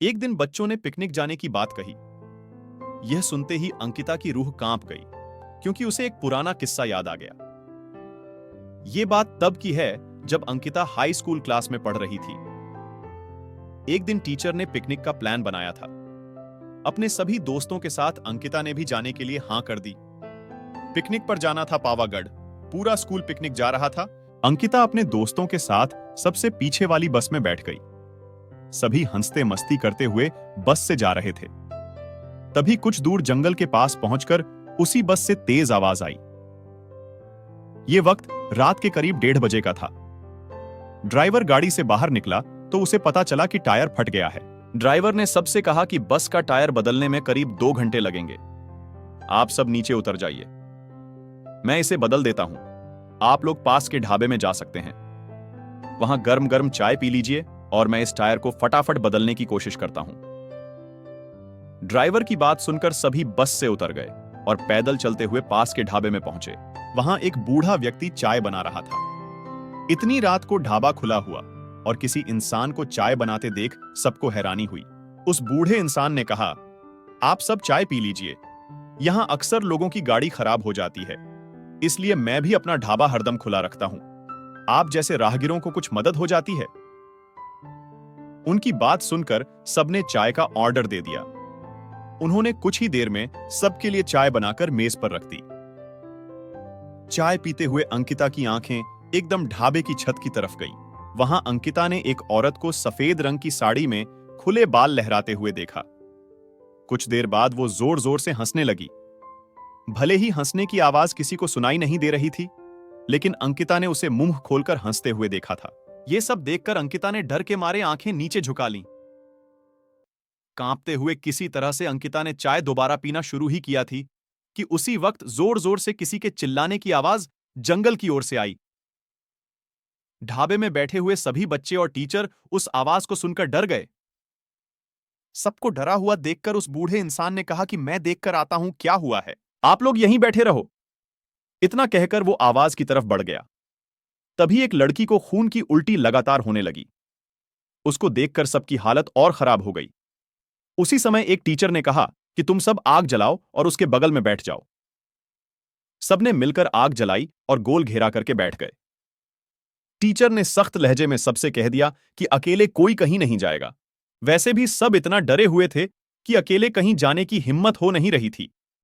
एक दिन बच्चों ने पिकनिक जाने की बात कही। यह सुनते ही अंकिता की रूह कांप गई, क्योंकि उसे एक पुराना किस्सा याद आ गया। ये बात तब की है जब अंकिता हाई स्कूल क्लास में पढ़ रही थी। एक दिन टीचर ने पिकनिक का प्लान बनाया था। अपने सभी दोस्तों के साथ अंकिता ने भी जाने के लिए हां कर दी। पिकनिक पर जाना था पावागढ़। पूरा स्कूल पिकनिक जा रहा था। अंकिता अपने दोस्तों के साथ सबसे पीछे वाली बस में बैठ गई। सभी हंसते मस्ती करते हुए बस से जा रहे थे। तभी कुछ दूर जंगल के पास पहुंचकर उसी बस से तेज आवाज आई। यह वक्त रात के करीब 1:30 का था। ड्राइवर गाड़ी से बाहर निकला तो उसे पता चला कि टायर फट गया है। ड्राइवर ने सबसे कहा कि बस का टायर बदलने में करीब 2 घंटे लगेंगे। आप सब नीचे उतर जाइए, मैं इसे बदल देता हूं। आप लोग पास के ढाबे में जा सकते हैं। वहां गर्म गर्म चाय पी लीजिए और मैं इस टायर को फटाफट बदलने की कोशिश करता हूं। ड्राइवर की बात सुनकर सभी बस से उतर गए और पैदल चलते हुए पास के ढाबे में पहुंचे। वहां एक बूढ़ा व्यक्ति चाय बना रहा था। इतनी रात को ढाबा खुला हुआ और किसी इंसान को चाय बनाते देख सबको हैरानी हुई। उस बूढ़े इंसान ने कहा, आप सब चाय पी लीजिए, यहां अक्सर लोगों की गाड़ी खराब हो जाती है, इसलिए मैं भी अपना ढाबा हरदम खुला रखता हूं। आप जैसे राहगीरों को कुछ मदद हो जाती है। उनकी बात सुनकर सबने चाय का ऑर्डर दे दिया। उन्होंने कुछ ही देर में सबके लिए चाय बनाकर मेज पर रख दी। चाय पीते हुए अंकिता की आंखें एकदम ढाबे की छत की तरफ गई। वहां अंकिता ने एक औरत को सफेद रंग की साड़ी में खुले बाल लहराते हुए देखा। कुछ देर बाद वो जोर जोर से हंसने लगी। भले ही हंसने की आवाज किसी को सुनाई नहीं दे रही थी, लेकिन अंकिता ने उसे मुंह खोलकर हंसते हुए देखा था। ये सब देखकर अंकिता ने डर के मारे आंखें नीचे झुका लीं। कांपते हुए किसी तरह से अंकिता ने चाय दोबारा पीना शुरू ही किया थी कि उसी वक्त जोर जोर से किसी के चिल्लाने की आवाज जंगल की ओर से आई। ढाबे में बैठे हुए सभी बच्चे और टीचर उस आवाज को सुनकर डर गए। सबको डरा हुआ देखकर उस बूढ़े इंसान ने कहा कि मैं देखकर आता हूं क्या हुआ है, आप लोग यहीं बैठे रहो। इतना कहकर वो आवाज की तरफ बढ़ गया। तभी एक लड़की को खून की उल्टी लगातार होने लगी। उसको देखकर सबकी हालत और खराब हो गई। उसी समय एक टीचर ने कहा कि तुम सब आग जलाओ और उसके बगल में बैठ जाओ। सबने मिलकर आग जलाई और गोल घेरा करके बैठ गए। टीचर ने सख्त लहजे में सबसे कह दिया कि अकेले कोई कहीं नहीं जाएगा। वैसे भी सब इतना डरे हुए थे कि अकेले कहीं जाने की हिम्मत हो नहीं रही थी।